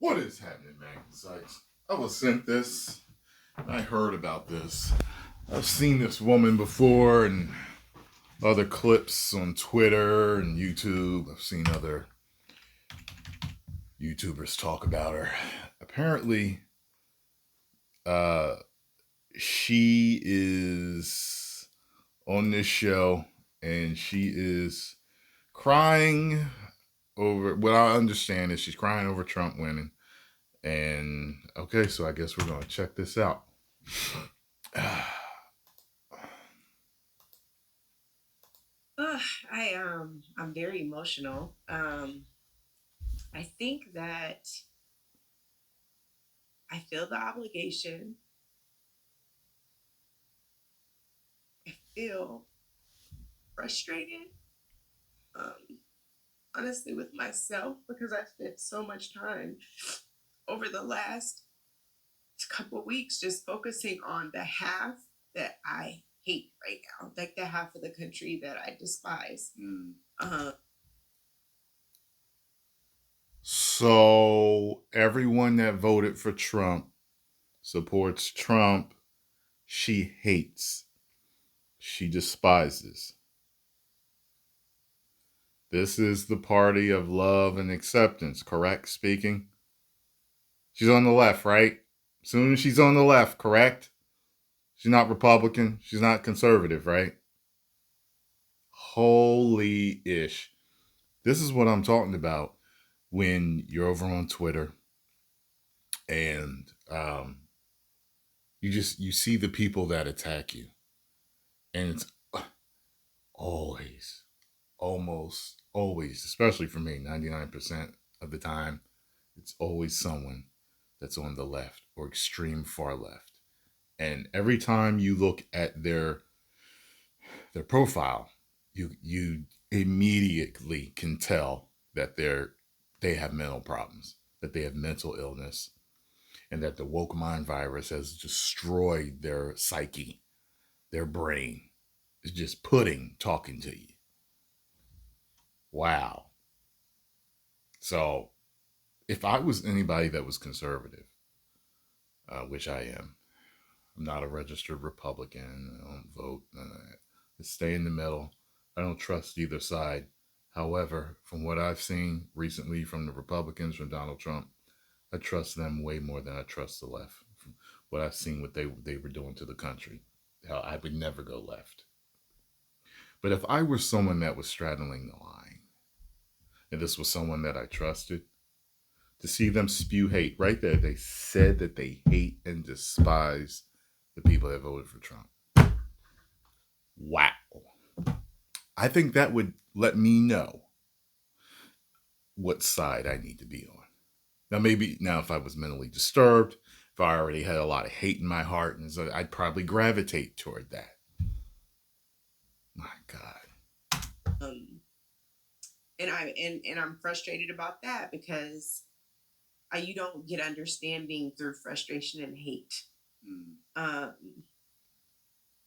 What is happening, Magnus? I was sent this. I heard about this. I've seen this woman before and other clips on Twitter and YouTube. I've seen other YouTubers talk about her. Apparently, uh, she is on this show and she is crying over what I understand is she's crying over Trump winning. And okay, so I guess we're gonna check this out. I'm very emotional. I think that I feel the obligation. I feel frustrated, um, honestly, with myself because I spent so much time over the last couple of weeks just focusing on the half that I hate right now, like the half of the country that I despise. Uh, So everyone that voted for Trump supports Trump. She hates. She despises. This is the party of love and acceptance, correct speaking? She's on the left, right? Soon as she's on the left, correct? She's not Republican. She's not conservative, right? Holy ish. This is what I'm talking about when you're over on Twitter and you see the people that attack you. And it's always, almost always, especially for me, 99% of the time, it's always someone that's on the left or extreme far left. And every time you look at their profile, you immediately can tell that they have mental problems, that they have mental illness, and that the woke mind virus has destroyed their psyche, their brain. It's just pudding talking to you. Wow. So if I was anybody that was conservative, which I am, I'm not a registered Republican. I don't vote. None of that. I stay in the middle. I don't trust either side. However, from what I've seen recently from the Republicans, from Donald Trump, I trust them way more than I trust the left. From what I've seen, what they were doing to the country, how I would never go left. But if I were someone that was straddling the line, and this was someone that I trusted, to see them spew hate right there, they said that they hate and despise the people that voted for Trump. Wow. I think that would let me know what side I need to be on. Now, maybe now if I was mentally disturbed, if I already had a lot of hate in my heart, and so I'd probably gravitate toward that. My God. um, and I'm frustrated about that because you don't get understanding through frustration and hate. Um,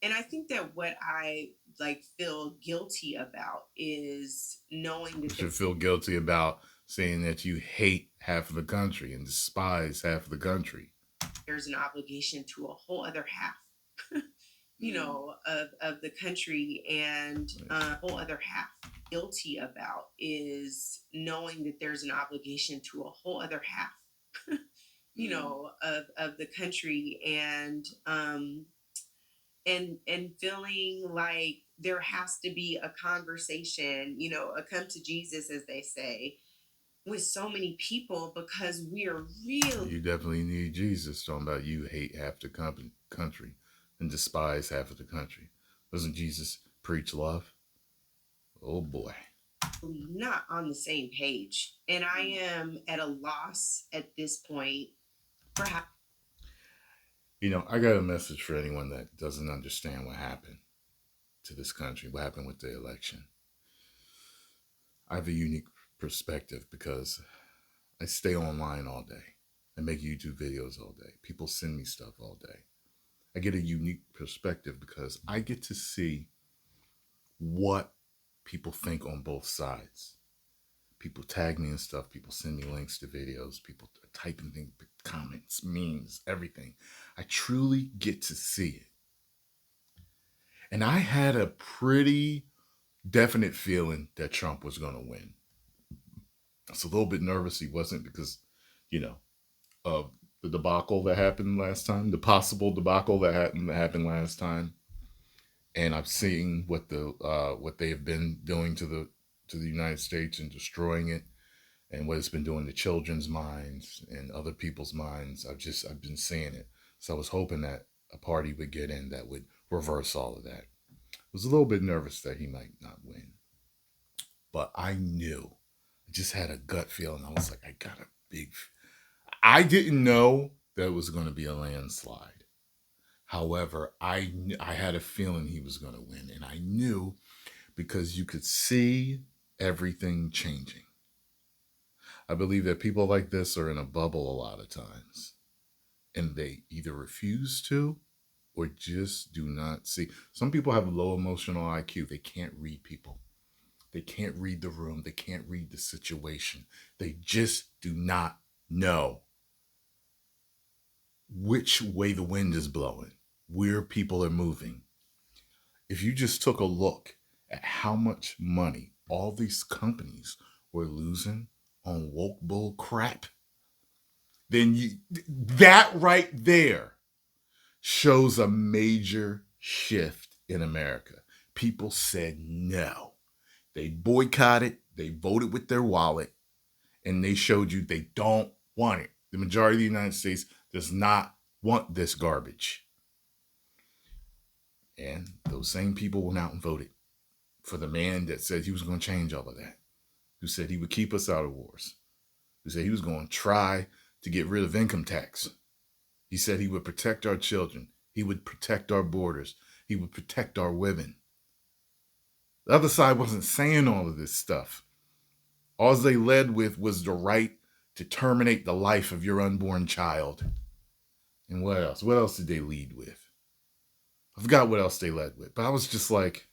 and I think that what I like feel guilty about is knowing You that should feel guilty about saying that you hate half of the country and despise half of the country. there's an obligation to a whole other half, of the country, and whole other half guilty about is knowing that there's an obligation to a whole other half, of the country, and feeling like there has to be a conversation, a come to Jesus, as they say, with so many people because we are real. You definitely need Jesus. Talking about you hate half the country and despise half of the country. Doesn't Jesus preach love? Oh boy. Not on the same page. And I am at a loss at this point for how. I got a message for anyone that doesn't understand what happened to this country, what happened with the election. I have a unique perspective because I stay online all day. I make YouTube videos all day. People send me stuff all day. I get a unique perspective because I get to see what people think on both sides. People tag me and stuff. People send me links to videos. People typing things, comments, memes, everything. I truly get to see it. And I had a pretty definite feeling that Trump was going to win. I was a little bit nervous he wasn't because, you know, of the debacle that happened last time, the possible debacle that happened last time. And I've seen what they have been doing to the United States and destroying it, and what it's been doing to children's minds and other people's minds. I've been seeing it. So I was hoping that a party would get in that would reverse all of that. I was a little bit nervous that he might not win, but I knew. I just had a gut feeling. I was like, I got a big. I didn't know that it was going to be a landslide. However, I had a feeling he was going to win, and I knew because you could see everything changing. I believe that people like this are in a bubble a lot of times, and they either refuse to or just do not see. Some people have low emotional IQ. They can't read people. They can't read the room. They can't read the situation. They just do not know which way the wind is blowing, where people are moving. If you just took a look at how much money all these companies were losing on woke bull crap, then that right there shows a major shift in America. People said no. They boycotted, they voted with their wallet, and they showed you they don't want it. The majority of the United States does not want this garbage. And those same people went out and voted for the man that said he was going to change all of that, who said he would keep us out of wars, who said he was going to try to get rid of income tax. He said he would protect our children. He would protect our borders. He would protect our women. The other side wasn't saying all of this stuff. All they led with was the right to terminate the life of your unborn child. And what else? What else did they lead with? I forgot what else they led with, but I was just like,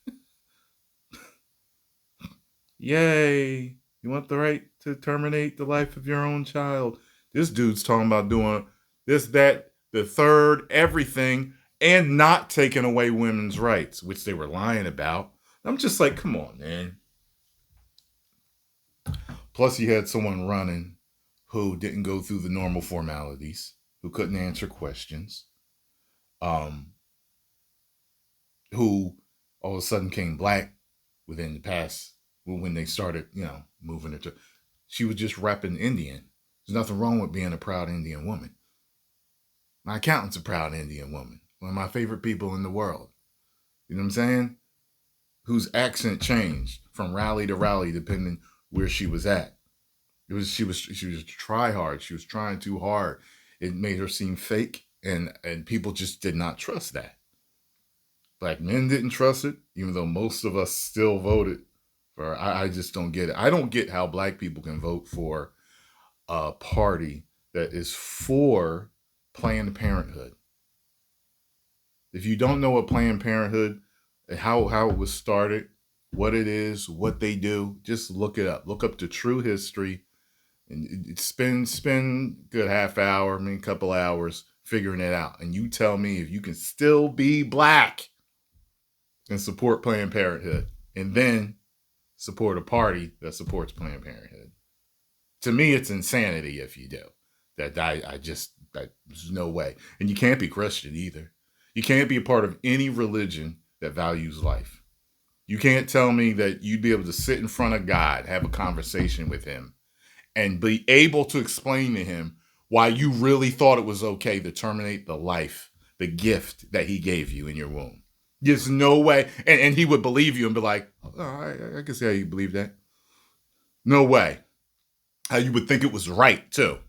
yay, you want the right to terminate the life of your own child. This dude's talking about doing this, that, the third, everything, and not taking away women's rights, which they were lying about. I'm just like, come on, man. Plus, you had someone running who didn't go through the normal formalities, who couldn't answer questions, um, who all of a sudden came black within the past when they started, moving it to. She was just repping Indian. There's nothing wrong with being a proud Indian woman. My accountant's a proud Indian woman, one of my favorite people in the world. You know what I'm saying? Whose accent changed from rally to rally depending where she was at. She was try hard. She was trying too hard. It made her seem fake, and people just did not trust that. Black men didn't trust it, even though most of us still voted for. I just don't get it. I don't get how black people can vote for a party that is for Planned Parenthood. If you don't know what Planned Parenthood, how it was started, what it is, what they do, just look it up. Look up the true history, and spend good half hour, a couple hours figuring it out. And you tell me if you can still be black and support Planned Parenthood, and then support a party that supports Planned Parenthood. To me, it's insanity if you do. There's no way. And you can't be Christian either. You can't be a part of any religion that values life. You can't tell me that you'd be able to sit in front of God, have a conversation with him, and be able to explain to him why you really thought it was okay to terminate the life, the gift that he gave you in your womb. There's no way. And he would believe you and be like, oh, I can see how you believe that. No way. How you would think it was right, too.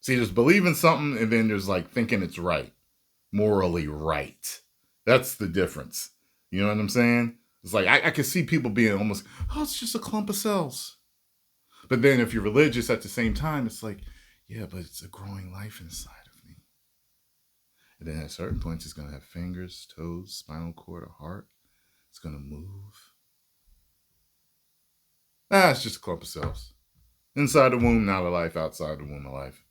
See, there's believing something, and then there's like thinking it's right, morally right. That's the difference. You know what I'm saying? It's like I can see people being almost, oh, it's just a clump of cells. But then if you're religious at the same time, it's like, yeah, but it's a growing life inside of me. And then at certain points, it's going to have fingers, toes, spinal cord, a heart. It's going to move. It's just a clump of cells. Inside the womb, not a life. Outside the womb, a life.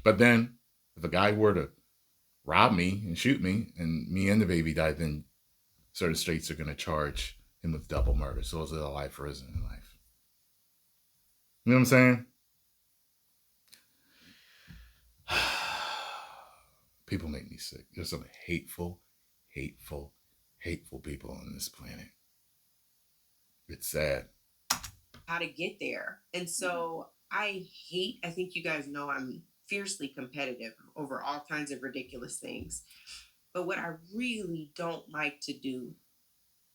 But then, if a guy were to rob me and shoot me, and me and the baby died, then certain states are going to charge him with double murder. So is it a life or isn't it a life? You know what I'm saying? People make me sick. There's some hateful, hateful, hateful people on this planet. It's sad. How to get there. And so I think you guys know I'm fiercely competitive over all kinds of ridiculous things. But what I really don't like to do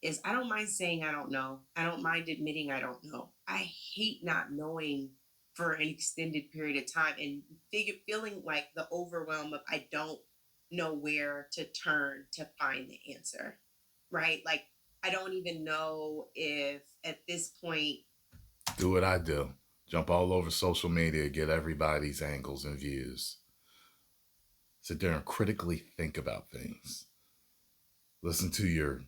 is I don't mind saying I don't know. I don't mind admitting I don't know. I hate not knowing for an extended period of time and feeling like the overwhelm of I don't know where to turn to find the answer, right? Like, I don't even know if at this point. Do what I do. Jump all over social media, get everybody's angles and views. Sit there and critically think about things. Listen to your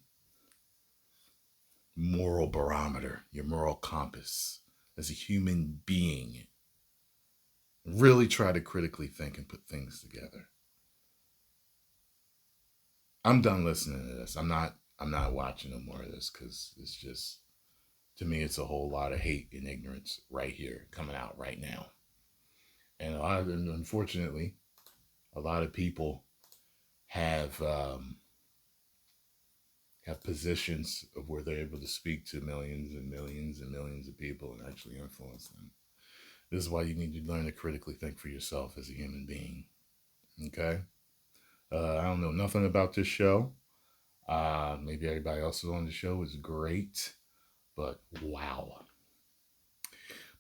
moral barometer, your moral compass as a human being. Really try to critically think and put things together. I'm done listening to this. I'm not watching no more of this because it's just, to me, it's a whole lot of hate and ignorance right here coming out right now. And unfortunately, a lot of people have positions of where they're able to speak to millions and millions and millions of people and actually influence them. This is why you need to learn to critically think for yourself as a human being. Okay? I don't know nothing about this show. Maybe everybody else on the show is great, but wow.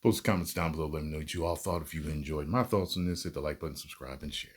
Post comments down below. Let me know what you all thought. If you enjoyed my thoughts on this, hit the like button, subscribe, and share.